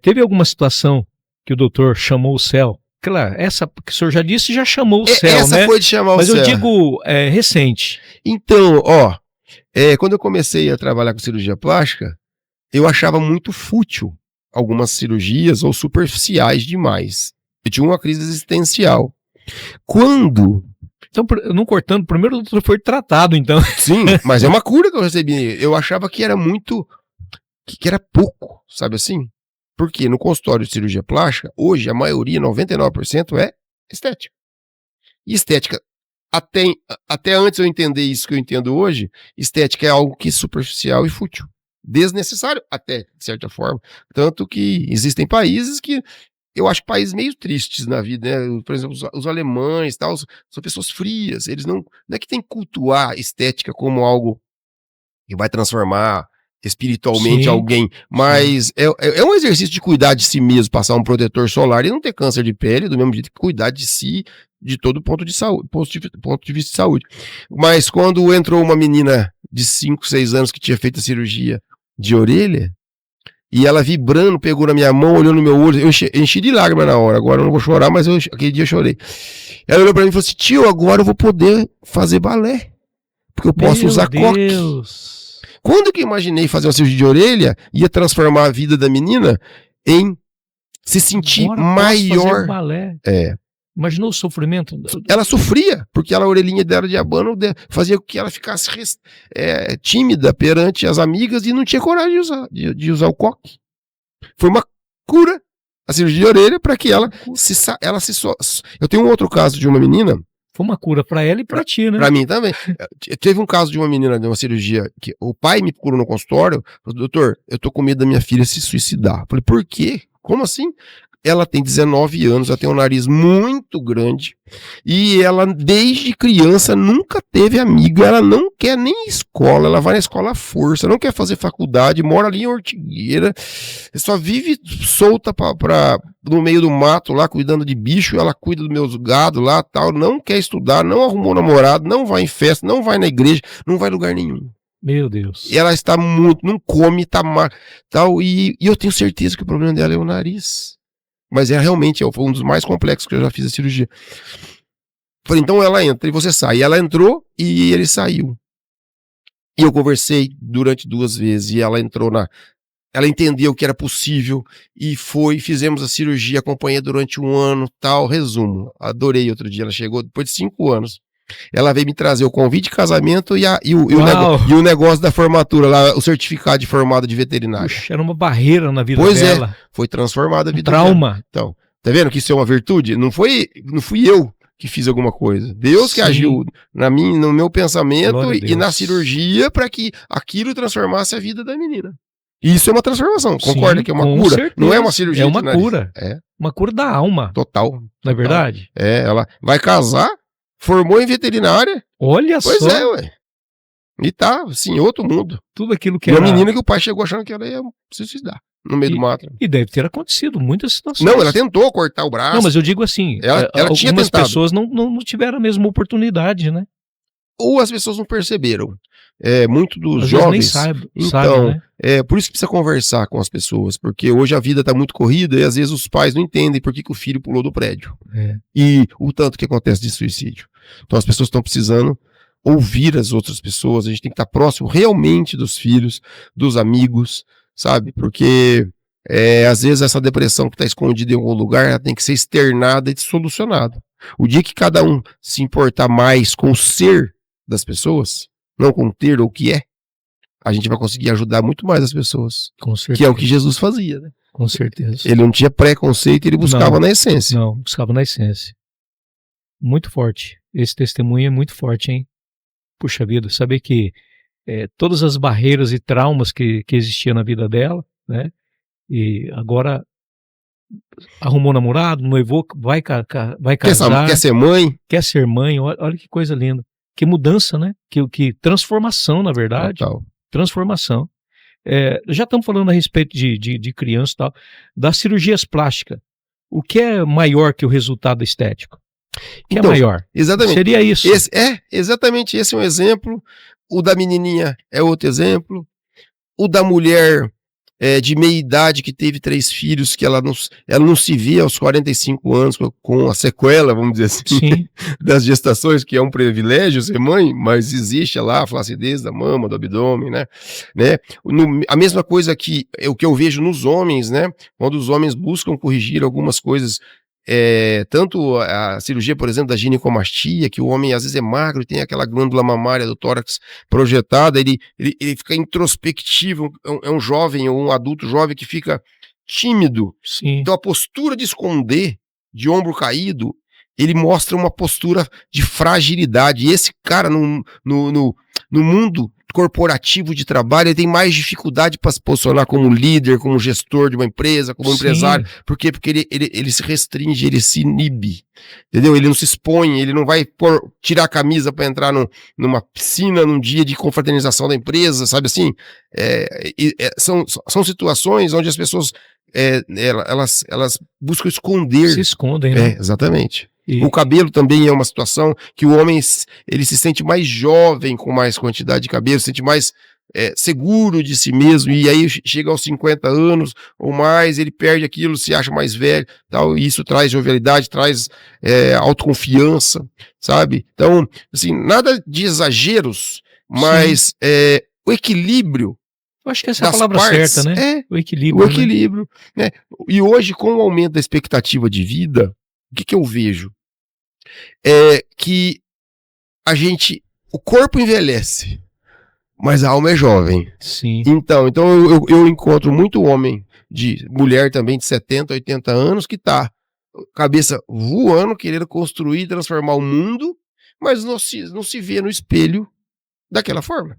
teve alguma situação que o doutor chamou o céu? Claro, essa que o senhor já disse, já chamou o céu, essa né? Foi de chamar o céu. Mas eu digo recente. Então, Quando eu comecei a trabalhar com cirurgia plástica, eu achava muito fútil algumas cirurgias ou superficiais demais. Eu tinha uma crise existencial. Quando... Então, não cortando, primeiro o doutor foi tratado, então. Sim, mas é uma cura que eu recebi. Eu achava que era muito... que era pouco, sabe assim? Porque no consultório de cirurgia plástica, hoje a maioria, 99%, é estética. E estética, até antes eu entender isso que eu entendo hoje, estética é algo que é superficial e fútil. Desnecessário, até, de certa forma. Tanto que existem países que, eu acho países meio tristes na vida, né? Por exemplo, os alemães, tal, são pessoas frias. Eles não é que tem que cultuar estética como algo que vai transformar espiritualmente Sim, alguém, mas é um exercício de cuidar de si mesmo, passar um protetor solar e não ter câncer de pele, do mesmo jeito que cuidar de si, de todo ponto de saúde, ponto de vista de saúde. Mas quando entrou uma menina de 5, 6 anos que tinha feito a cirurgia de orelha, e ela vibrando, pegou na minha mão, olhou no meu olho, eu enchi de lágrimas na hora, agora eu não vou chorar, mas aquele dia eu chorei. Ela olhou pra mim e falou assim, tio, agora eu vou poder fazer balé, porque eu posso usar coque. Quando que eu imaginei fazer uma cirurgia de orelha, ia transformar a vida da menina em se sentir agora maior. Balé. Imaginou o sofrimento? Ela sofria, porque a orelhinha dela de abano fazia com que ela ficasse tímida perante as amigas e não tinha coragem de usar o coque. Foi uma cura, a cirurgia de orelha, para que ela Eu tenho um outro caso de uma menina. Foi uma cura para ela e para ti, né? Para mim também. Teve um caso de uma menina de uma cirurgia que o pai me procurou no consultório, falou, doutor, eu tô com medo da minha filha se suicidar. Eu falei, por quê? Como assim? Ela tem 19 anos, ela tem um nariz muito grande e ela, desde criança, nunca teve amiga, ela não quer nem escola, ela vai na escola à força, não quer fazer faculdade, mora ali em Ortigueira, só vive solta no meio do mato lá, cuidando de bicho, ela cuida dos meus gados lá, tal, não quer estudar, não arrumou namorado, não vai em festa, não vai na igreja, não vai em lugar nenhum. Meu Deus. E ela está muito, não come, tá mal, tal, e eu tenho certeza que o problema dela é o nariz. Mas realmente foi um dos mais complexos que eu já fiz a cirurgia. Falei, então ela entra e você sai. E ela entrou e ele saiu. E eu conversei durante 2 vezes e ela entrou ela entendeu que era possível e fizemos a cirurgia, acompanhei durante 1 ano, tal, resumo. Adorei outro dia, ela chegou depois de 5 anos. Ela veio me trazer o convite de casamento e o negócio da formatura, lá, o certificado de formado de veterinário. Puxa, era uma barreira na vida dela. Foi transformada a vida dela. Trauma. Então, tá vendo que isso é uma virtude? Não fui eu que fiz alguma coisa. Deus que agiu no meu pensamento e na cirurgia para que aquilo transformasse a vida da menina. Isso é uma transformação. Concorda que é uma cura? Certeza. Não é uma cirurgia. É uma cura. Uma cura da alma. Total. Não é verdade? Ela vai casar, formou em veterinária. Olha só. Pois é, ué. E tá, assim, outro mundo. Tudo aquilo que era... Uma menina que o pai chegou achando que ela ia se suicidar no meio do mato. E deve ter acontecido muitas situações. Não, ela tentou cortar o braço. Não, mas eu digo assim, ela tinha algumas tentado. Pessoas não tiveram a mesma oportunidade, né? Ou as pessoas não perceberam. Muito dos às jovens... nem sabe, então, né? Por isso que precisa conversar com as pessoas, porque hoje a vida tá muito corrida e às vezes os pais não entendem por que o filho pulou do prédio. E o tanto que acontece de suicídio. Então as pessoas estão precisando ouvir as outras pessoas, a gente tem que estar próximo realmente dos filhos, dos amigos, sabe? Porque às vezes essa depressão que está escondida em algum lugar, ela tem que ser externada e solucionada. O dia que cada um se importar mais com o ser das pessoas, não com o ter ou o que é, a gente vai conseguir ajudar muito mais as pessoas. Com certeza. Que é o que Jesus fazia, né? Com certeza. Ele não tinha preconceito, ele buscava na essência. Não, buscava na essência. Muito forte. Esse testemunho é muito forte, hein? Puxa vida, saber que todas as barreiras e traumas que existiam na vida dela, né? E agora arrumou namorado, noivou, vai casar. Quer ser mãe? Quer ser mãe, olha que coisa linda. Que mudança, né? Que transformação, na verdade. Total. Transformação. Já estamos falando a respeito de criança e tal. Das cirurgias plásticas. O que é maior que o resultado estético? O que é maior? Exatamente. Seria isso. Exatamente. Esse é um exemplo. O da menininha é outro exemplo. O da mulher de meia idade que teve 3 filhos, que ela não se vê aos 45 anos com a sequela, vamos dizer assim, Sim. das gestações, que é um privilégio ser mãe, mas existe lá a flacidez da mama, do abdômen, né? A mesma coisa que o que eu vejo nos homens, né? Quando os homens buscam corrigir algumas coisas, tanto a cirurgia, por exemplo, da ginecomastia, que o homem às vezes é magro e tem aquela glândula mamária do tórax projetada, ele fica introspectivo, é um jovem ou um adulto jovem que fica tímido. Sim. Então a postura de esconder, de ombro caído, ele mostra uma postura de fragilidade. E esse cara no mundo corporativo de trabalho, ele tem mais dificuldade para se posicionar como líder, como gestor de uma empresa, como empresário. Por quê? Porque ele se restringe, ele se inibe, entendeu? Ele não se expõe, ele não vai tirar a camisa para entrar numa piscina num dia de confraternização da empresa, sabe assim? São situações onde as pessoas elas buscam esconder. Se escondem, né? Exatamente. O cabelo também é uma situação que o homem ele se sente mais jovem com mais quantidade de cabelo, se sente mais seguro de si mesmo, e aí chega aos 50 anos ou mais, ele perde aquilo, se acha mais velho, tal, e isso traz jovialidade, traz autoconfiança, sabe? Então, assim, nada de exageros, mas o equilíbrio. Eu acho que essa é a palavra certa, né? O equilíbrio. O equilíbrio, né? E hoje, com o aumento da expectativa de vida, o que eu vejo? Que o corpo envelhece, mas a alma é jovem. Sim. Então eu encontro muito homem, mulher também de 70, 80 anos, que tá cabeça voando, querendo construir e transformar o mundo, mas não se vê no espelho daquela forma.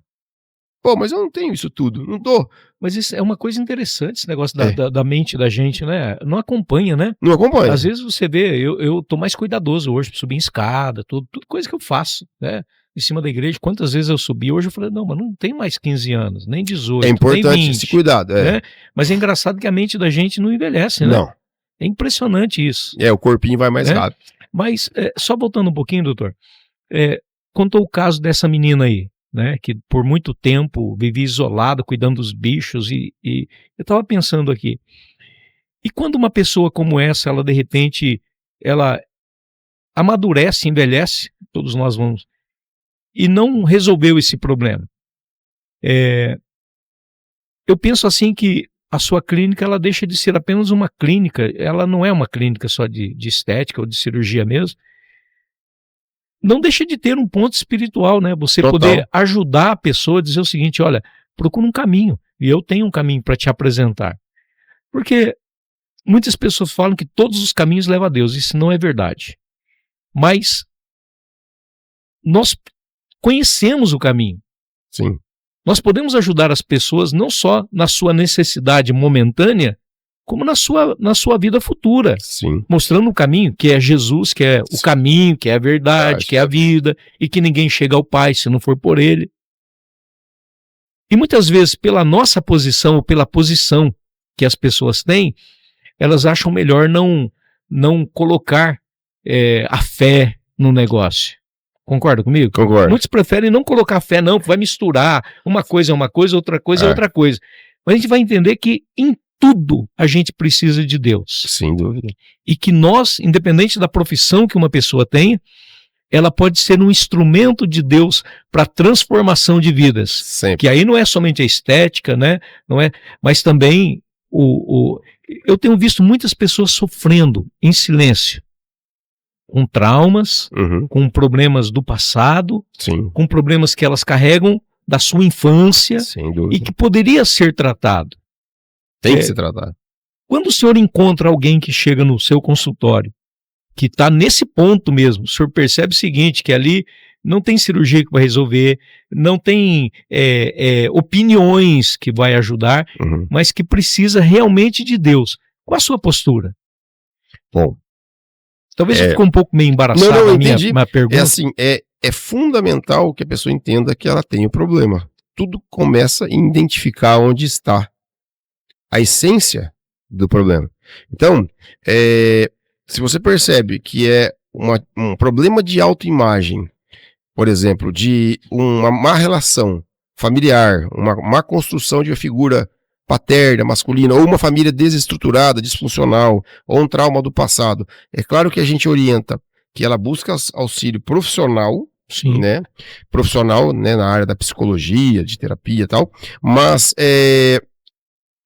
Pô, mas eu não tenho isso tudo, não tô. Mas isso é uma coisa interessante, esse negócio da mente da gente, né? Não acompanha, né? Não acompanha. Às vezes você vê, eu tô mais cuidadoso hoje pra subir em escada, tudo coisa que eu faço, né? Em cima da igreja, quantas vezes eu subi, hoje eu falei, não, mas não tem mais 15 anos, nem 18, é importante nem 20, esse cuidado, né? Mas é engraçado que a mente da gente não envelhece, né? Não. É impressionante isso. O corpinho vai mais rápido. Mas, só voltando um pouquinho, doutor, contou o caso dessa menina aí, né, que por muito tempo vivia isolada, cuidando dos bichos, e eu estava pensando aqui, e quando uma pessoa como essa, ela de repente, ela amadurece, envelhece, todos nós vamos, e não resolveu esse problema, eu penso assim que a sua clínica, ela deixa de ser apenas uma clínica, ela não é uma clínica só de estética ou de cirurgia mesmo, não deixa de ter um ponto espiritual, né? Você Total. Poder ajudar a pessoa a dizer o seguinte, olha, procura um caminho, e eu tenho um caminho para te apresentar. Porque muitas pessoas falam que todos os caminhos levam a Deus, isso não é verdade. Mas nós conhecemos o caminho. Sim. Nós podemos ajudar as pessoas não só na sua necessidade momentânea, como na sua vida futura. Sim. Mostrando o caminho, que é Jesus, que é o caminho, que é a verdade, que é a vida, e que ninguém chega ao Pai se não for por Ele. E muitas vezes, pela nossa posição, ou pela posição que as pessoas têm, elas acham melhor não colocar a fé no negócio. Concorda comigo? Concordo. Muitos preferem não colocar fé, não, vai misturar. Uma coisa é uma coisa, outra coisa é outra coisa. Mas a gente vai entender que em tudo a gente precisa de Deus. Sem dúvida. E que nós, independente da profissão que uma pessoa tenha, ela pode ser um instrumento de Deus para transformação de vidas. Sempre. Que aí não é somente a estética, né? Não é, mas também eu tenho visto muitas pessoas sofrendo em silêncio, com traumas, com problemas do passado, Sim. com problemas que elas carregam da sua infância. Sem dúvida. E que poderia ser tratado. Tem que ser tratado. Quando o senhor encontra alguém que chega no seu consultório, que está nesse ponto mesmo, o senhor percebe o seguinte, que ali não tem cirurgia que vai resolver, não tem opiniões que vai ajudar, mas que precisa realmente de Deus. Qual a sua postura? Bom, talvez ficou um pouco meio embaraçado a minha pergunta. É assim, é fundamental que a pessoa entenda que ela tem o problema. Tudo começa em identificar onde está a essência do problema. Então, se você percebe que é um problema de autoimagem, por exemplo, de uma má relação familiar, uma má construção de uma figura paterna, masculina, ou uma família desestruturada, disfuncional, ou um trauma do passado. É claro que a gente orienta que ela busca auxílio profissional, Sim. né? Profissional, né? Na área da psicologia, de terapia e tal, mas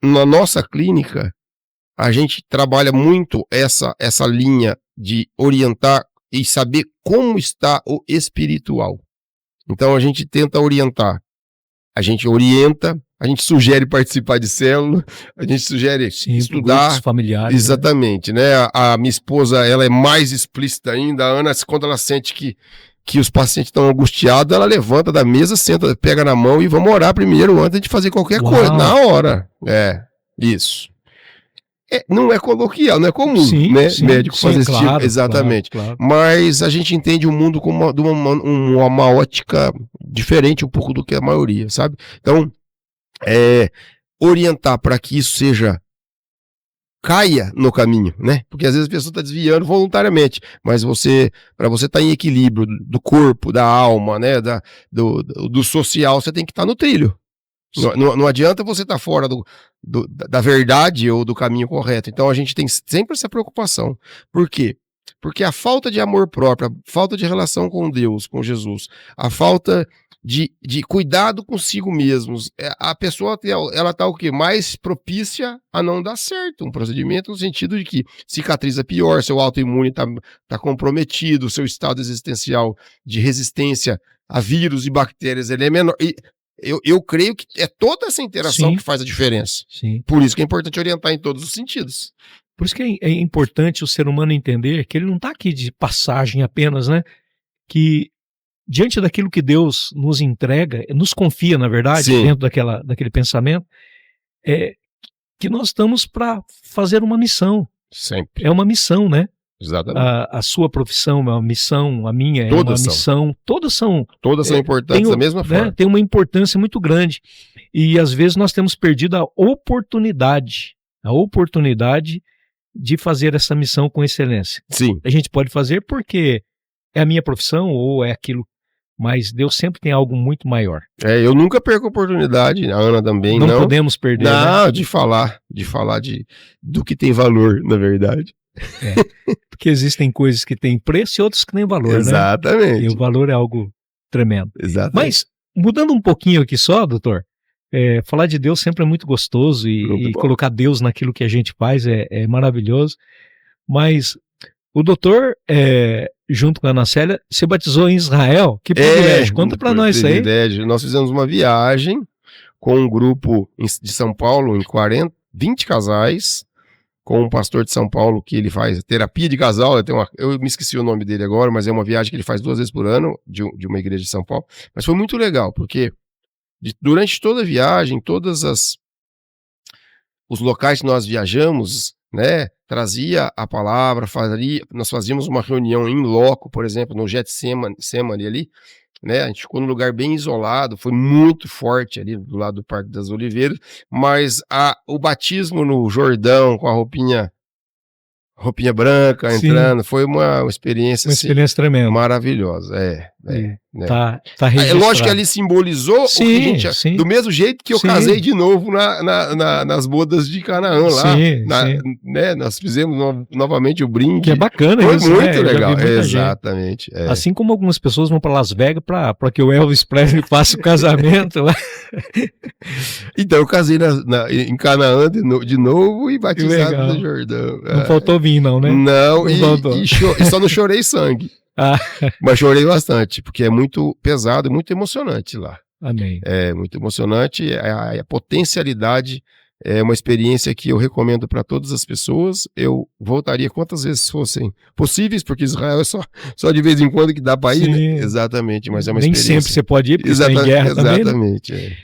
na nossa clínica, a gente trabalha muito essa linha de orientar e saber como está o espiritual. Então a gente tenta orientar, a gente orienta, a gente sugere participar de célula, a gente sugere estudar. Grupos familiares. Exatamente, né? A minha esposa, ela é mais explícita ainda, a Ana, quando ela sente que os pacientes estão angustiados, ela levanta da mesa, senta, pega na mão e vamos orar primeiro antes de fazer qualquer coisa, na hora. Isso. Não é coloquial, não é comum, né? Médico fazer esse tipo. Exatamente. Claro. Mas a gente entende o mundo como uma ótica diferente um pouco do que a maioria, sabe? Então, orientar para que isso caia no caminho, né? Porque às vezes a pessoa está desviando voluntariamente, mas para você estar em equilíbrio do corpo, da alma, né? Do social, você tem que estar no trilho. Não adianta você estar fora da verdade ou do caminho correto. Então a gente tem sempre essa preocupação. Por quê? Porque a falta de amor próprio, a falta de relação com Deus, com Jesus, a falta de cuidado consigo mesmos, a pessoa ela está o quê? Mais propícia a não dar certo um procedimento, no sentido de que cicatriza pior, seu autoimune está comprometido, seu estado existencial de resistência a vírus e bactérias ele é menor. Eu creio que é toda essa interação que faz a diferença. Sim. Por isso que é importante orientar em todos os sentidos. Por isso que é importante o ser humano entender que ele não está aqui de passagem apenas, né? Que diante daquilo que Deus nos entrega, nos confia, na verdade, dentro daquele pensamento, que nós estamos para fazer uma missão. Sempre. É uma missão, né? Exatamente. A sua profissão é uma missão, a minha é uma missão. Todas são importantes da mesma forma. Tem uma importância muito grande. E às vezes nós temos perdido a oportunidade de fazer essa missão com excelência. Sim. A gente pode fazer porque é a minha profissão ou é aquilo, mas Deus sempre tem algo muito maior. Eu nunca perco a oportunidade, a Ana também não. Não podemos perder. Não, né? de falar do que tem valor, na verdade. Porque existem coisas que têm preço e outras que têm valor, Exatamente. Né? E o valor é algo tremendo. Exatamente. Mas, mudando um pouquinho aqui só, doutor, falar de Deus sempre é muito gostoso e colocar Deus naquilo que a gente faz é maravilhoso. Mas o doutor, junto com a Ana Célia, se batizou em Israel. Que privilégio. Conta para nós isso aí. Nós fizemos uma viagem com um grupo de São Paulo, em 20 casais, com um pastor de São Paulo que ele faz terapia de casal. Eu me esqueci o nome dele agora, mas é uma viagem que ele faz 2 vezes por ano de uma igreja de São Paulo. Mas foi muito legal, porque durante toda a viagem, os locais que nós viajamos, né, trazia a palavra, nós fazíamos uma reunião em loco, por exemplo, no Getsemane ali, né, a gente ficou num lugar bem isolado, foi muito forte ali do lado do Parque das Oliveiras, mas o batismo no Jordão com a roupinha branca entrando, foi uma experiência, uma experiência tremenda, maravilhosa. Né? Tá registrado. É lógico que ali simbolizou o que a gente, do mesmo jeito que eu casei de novo nas bodas de Canaã lá, né? Nós fizemos novamente o brinde. Que é bacana. Foi isso, muito legal. Exatamente. Assim como algumas pessoas vão para Las Vegas para que o Elvis Presley faça o casamento. Então eu casei em Canaã de novo e batizado no Jordão. Não faltou vinho não, né? Não, e só não chorei sangue. Mas chorei bastante, porque é muito pesado e muito emocionante lá. Amém. É muito emocionante, a potencialidade é uma experiência que eu recomendo para todas as pessoas. Eu voltaria quantas vezes fossem possíveis, porque Israel é só de vez em quando que dá para ir, né? Exatamente, mas é uma experiência. Nem sempre você pode ir, porque está em guerra também. Exatamente.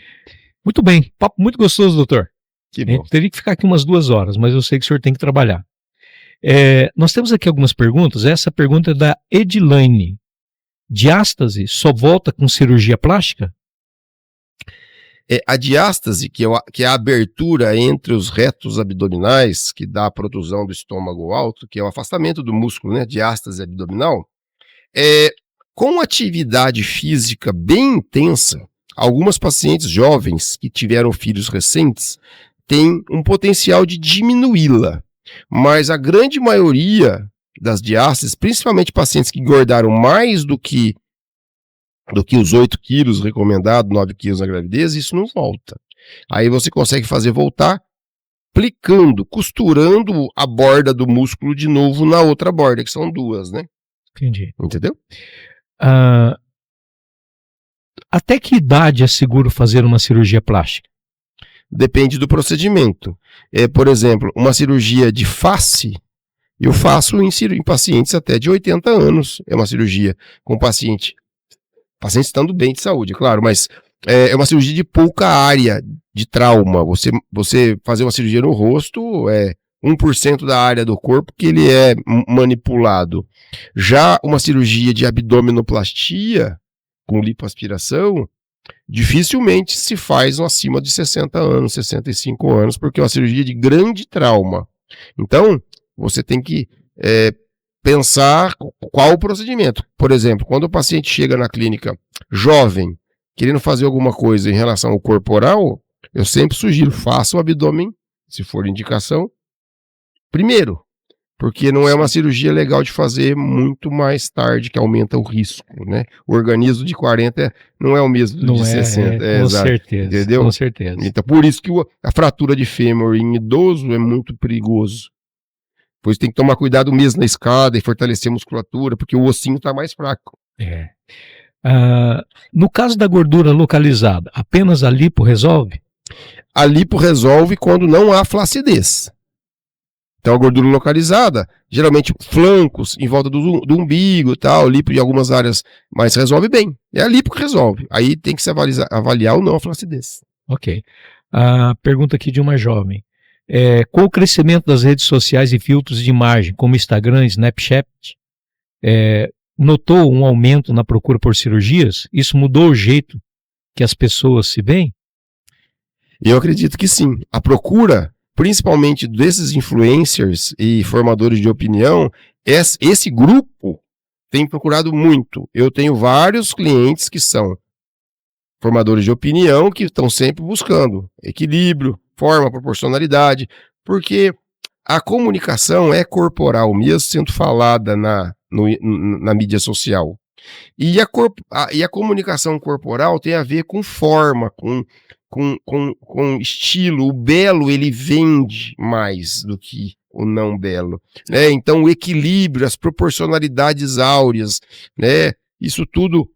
Muito bem, papo muito gostoso, doutor. Que bom. Teria que ficar aqui umas 2 horas, mas eu sei que o senhor tem que trabalhar. Nós temos aqui algumas perguntas. Essa pergunta é da Edilaine. Diástase só volta com cirurgia plástica? A diástase, que é a abertura entre os retos abdominais, que dá a protusão do estômago alto, que é o afastamento do músculo, né? Diástase abdominal, com atividade física bem intensa, algumas pacientes jovens que tiveram filhos recentes tem um potencial de diminuí-la. Mas a grande maioria das diástases, principalmente pacientes que engordaram mais do que os 8 quilos recomendados, 9 quilos na gravidez, isso não volta. Aí você consegue fazer voltar aplicando, costurando a borda do músculo de novo na outra borda, que são 2, né? Entendi. Entendeu? Até que idade é seguro fazer uma cirurgia plástica? Depende do procedimento. Por exemplo, uma cirurgia de face, eu faço em pacientes até de 80 anos. É uma cirurgia com paciente estando bem de saúde, claro, mas é uma cirurgia de pouca área de trauma. Você fazer uma cirurgia no rosto é 1% da área do corpo que ele é manipulado. Já uma cirurgia de abdominoplastia, com lipoaspiração, dificilmente se faz acima de 60 anos, 65 anos, porque é uma cirurgia de grande trauma. Então, você tem que pensar qual o procedimento. Por exemplo, quando o paciente chega na clínica jovem, querendo fazer alguma coisa em relação ao corporal, eu sempre sugiro, faça o abdômen, se for indicação, primeiro, porque não é uma cirurgia legal de fazer muito mais tarde, que aumenta o risco, né? O organismo de 40 não é o mesmo de 60. Com certeza, entendeu? Com certeza. Então, por isso que a fratura de fêmur em idoso é muito perigoso. Pois tem que tomar cuidado mesmo na escada e fortalecer a musculatura, porque o ossinho está mais fraco. No caso da gordura localizada, apenas a lipo resolve? A lipo resolve quando não há flacidez. Então a gordura localizada, geralmente flancos, em volta do umbigo e tal, lipo de algumas áreas, mas resolve bem. É a lipo que resolve. Aí tem que se avaliar ou não a flacidez. Ok. A pergunta aqui de uma jovem. Com o crescimento das redes sociais e filtros de imagem, como Instagram, Snapchat, notou um aumento na procura por cirurgias? Isso mudou o jeito que as pessoas se veem? Eu acredito que sim. A procura, principalmente desses influencers e formadores de opinião, esse grupo tem procurado muito. Eu tenho vários clientes que são formadores de opinião que estão sempre buscando equilíbrio, forma, proporcionalidade, porque a comunicação é corporal mesmo sendo falada na mídia social. E a comunicação corporal tem a ver com forma, com estilo. O belo, ele vende mais do que o não belo, né? Então o equilíbrio, as proporcionalidades áureas, né? Isso tudo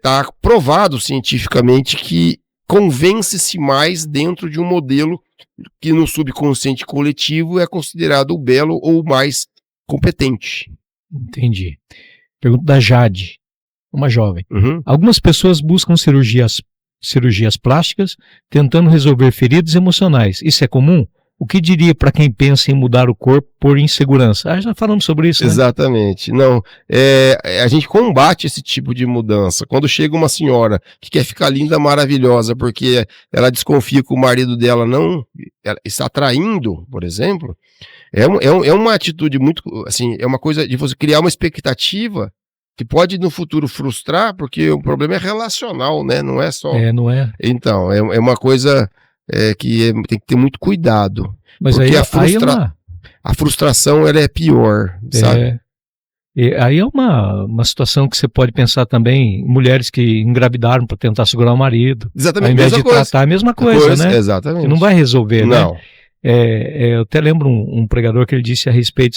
tá provado cientificamente que convence-se mais dentro de um modelo que no subconsciente coletivo é considerado o belo ou o mais competente. Entendi. Pergunta da Jade, uma jovem. Uhum. Algumas pessoas buscam cirurgias plásticas tentando resolver feridas emocionais. Isso é comum? O que diria para quem pensa em mudar o corpo por insegurança? Já falamos sobre isso, né? Exatamente. Não, a gente combate esse tipo de mudança. Quando chega uma senhora que quer ficar linda, maravilhosa, porque ela desconfia que o marido dela não está traindo, por exemplo, é uma atitude muito, assim, é uma coisa de você criar uma expectativa que pode no futuro frustrar, porque o problema é relacional, né? Não é só... não é? Então, é uma coisa que tem que ter muito cuidado. Mas porque aí a frustração ela é pior, sabe? Aí é uma situação que você pode pensar também em mulheres que engravidaram para tentar segurar o marido. Exatamente. Ao invés de tratar a mesma coisa, né? Exatamente. Que não vai resolver, não. Né? Eu até lembro um pregador que ele disse a respeito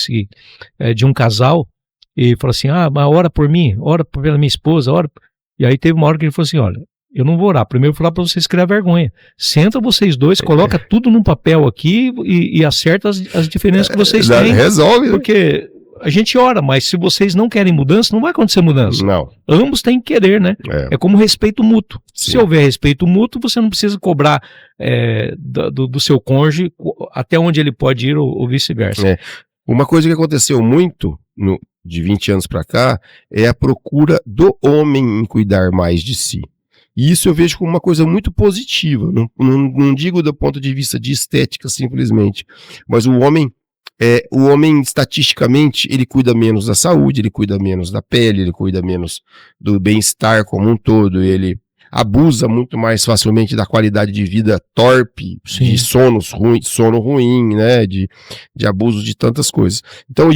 de um casal e falou assim, mas ora por mim, ora pela minha esposa, ora... E aí teve uma hora que ele falou assim, olha, eu não vou orar, primeiro eu vou falar para vocês criar vergonha. Senta vocês dois, coloca tudo num papel aqui e acerta as diferenças que vocês têm. Resolve. Porque a gente ora, mas se vocês não querem mudança, não vai acontecer mudança. Não. Ambos têm que querer, né? É como respeito mútuo. Sim. Se houver respeito mútuo, você não precisa cobrar do seu cônjuge até onde ele pode ir ou vice-versa. Uma coisa que aconteceu muito de 20 anos para cá é a procura do homem em cuidar mais de si. E isso eu vejo como uma coisa muito positiva. Não digo do ponto de vista de estética simplesmente, mas o homem estatisticamente ele cuida menos da saúde, ele cuida menos da pele, ele cuida menos do bem-estar como um todo, ele abusa muito mais facilmente da qualidade de vida torpe, Sim. de sono ruim, né, de abuso de tantas coisas. Então,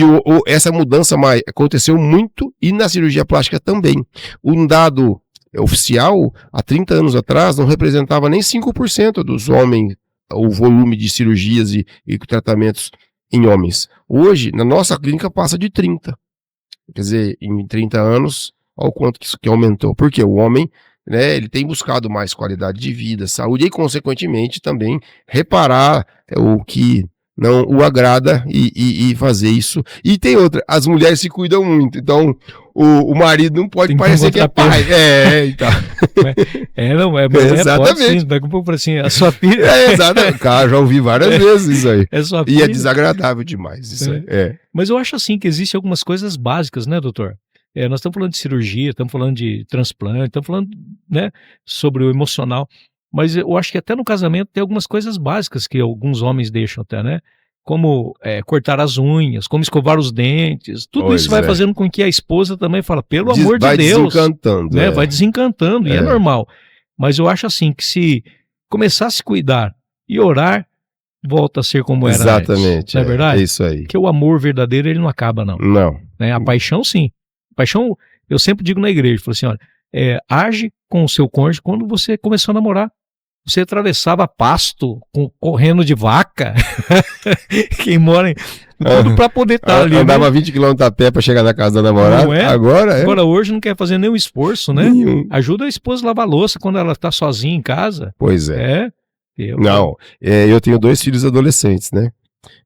essa mudança aconteceu muito e na cirurgia plástica também. Um dado oficial, há 30 anos atrás, não representava nem 5% dos homens, o volume de cirurgias e tratamentos em homens. Hoje, na nossa clínica, passa de 30. Quer dizer, em 30 anos, olha o quanto que isso aumentou. Porque o homem, né, ele tem buscado mais qualidade de vida, saúde e, consequentemente, também reparar o que não o agrada e fazer isso. E tem outra, as mulheres se cuidam muito, então o marido não pode parecer que é pai. Então. Exatamente. Daqui a pouco assim, a sua filha. Exatamente. Cara, já ouvi várias vezes isso aí. Sua filha. E é desagradável demais isso aí. Mas eu acho assim que existem algumas coisas básicas, né, doutor? Nós estamos falando de cirurgia, estamos falando de transplante, estamos falando, né, sobre o emocional. Mas eu acho que até no casamento tem algumas coisas básicas que alguns homens deixam até, né? Como cortar as unhas, como escovar os dentes. Tudo isso vai fazendo com que a esposa também fale, pelo amor de Deus. Vai desencantando. Né? Vai desencantando, e é normal. Mas eu acho assim que se começar a se cuidar e orar, volta a ser como era antes. Exatamente. Não é verdade? É isso aí. Porque o amor verdadeiro, ele não acaba, não. Não. Né? A paixão, sim. A paixão, eu sempre digo na igreja, falo assim, olha, age com o seu cônjuge quando você começou a namorar. Você atravessava pasto correndo de vaca. Quem mora em... Tudo para poder estar ali. Andava né? 20 km a pé para chegar na casa da namorada. Não é? Agora hoje não quer fazer nenhum esforço, né? Nenhum. Ajuda a esposa a lavar a louça quando ela está sozinha em casa. Pois é. Eu tenho 2 filhos adolescentes, né?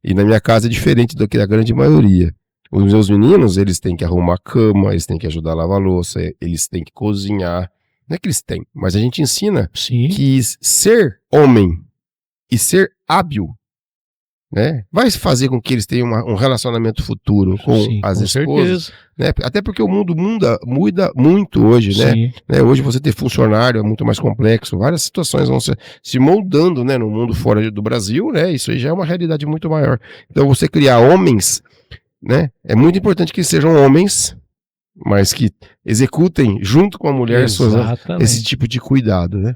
E na minha casa é diferente do que a grande maioria. Os meus meninos, eles têm que arrumar a cama, eles têm que ajudar a lavar a louça, eles têm que cozinhar. Não é que eles têm, mas a gente ensina que ser homem e ser hábil, né, vai fazer com que eles tenham um relacionamento futuro com as esposas. Né? Até porque o mundo muda muito hoje, né? Hoje você ter funcionário é muito mais complexo, várias situações vão se moldando, né, no mundo fora do Brasil, né? Isso aí já é uma realidade muito maior. Então você criar homens, né, é muito importante que sejam homens, mas que executem junto com a mulher esse tipo de cuidado, né?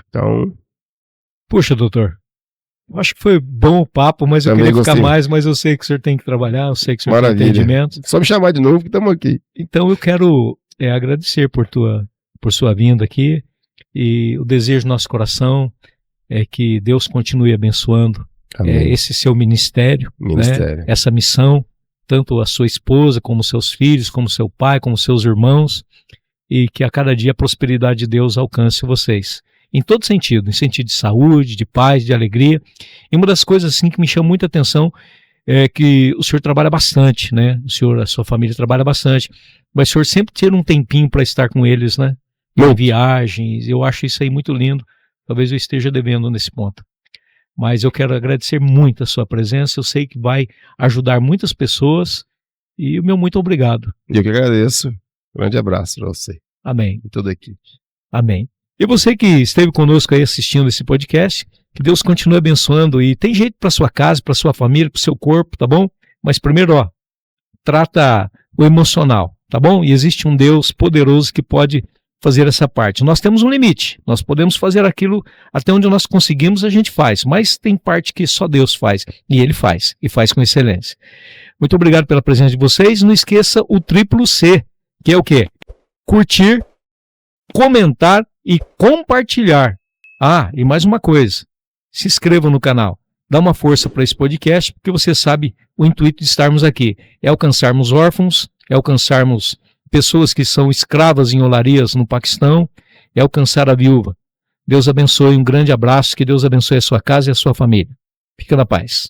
Então... Puxa, doutor, eu acho que foi bom o papo, mas eu queria ficar mais, mas eu sei que o senhor tem que trabalhar, eu sei que o senhor tem entendimento. Só me chamar de novo que estamos aqui. Então eu quero agradecer por sua vinda aqui, e o desejo do nosso coração é que Deus continue abençoando esse seu ministério. Né? Essa missão, tanto a sua esposa, como seus filhos, como seu pai, como seus irmãos, e que a cada dia a prosperidade de Deus alcance vocês. Em todo sentido, em sentido de saúde, de paz, de alegria. E uma das coisas assim que me chama muita atenção é que o senhor trabalha bastante, né? A sua família trabalha bastante, mas o senhor sempre tira um tempinho para estar com eles, né? Em viagens, eu acho isso aí muito lindo. Talvez eu esteja devendo nesse ponto. Mas eu quero agradecer muito a sua presença, eu sei que vai ajudar muitas pessoas, e o meu muito obrigado. Eu que agradeço. Grande abraço para você. Amém. E toda a equipe. Amém. E você que esteve conosco aí assistindo esse podcast, que Deus continue abençoando, e tem jeito para sua casa, para sua família, para o seu corpo, tá bom? Mas primeiro, trata o emocional, tá bom? E existe um Deus poderoso que pode fazer essa parte. Nós temos um limite, nós podemos fazer aquilo até onde nós conseguimos, a gente faz, mas tem parte que só Deus faz, e Ele faz, e faz com excelência. Muito obrigado pela presença de vocês. Não esqueça o triplo C, que é o quê? Curtir, comentar e compartilhar. E mais uma coisa, se inscreva no canal, dá uma força para esse podcast, porque você sabe o intuito de estarmos aqui, é alcançarmos órfãos, é alcançarmos pessoas que são escravas em olarias no Paquistão, é alcançar a viúva. Deus abençoe, um grande abraço, que Deus abençoe a sua casa e a sua família. Fica na paz.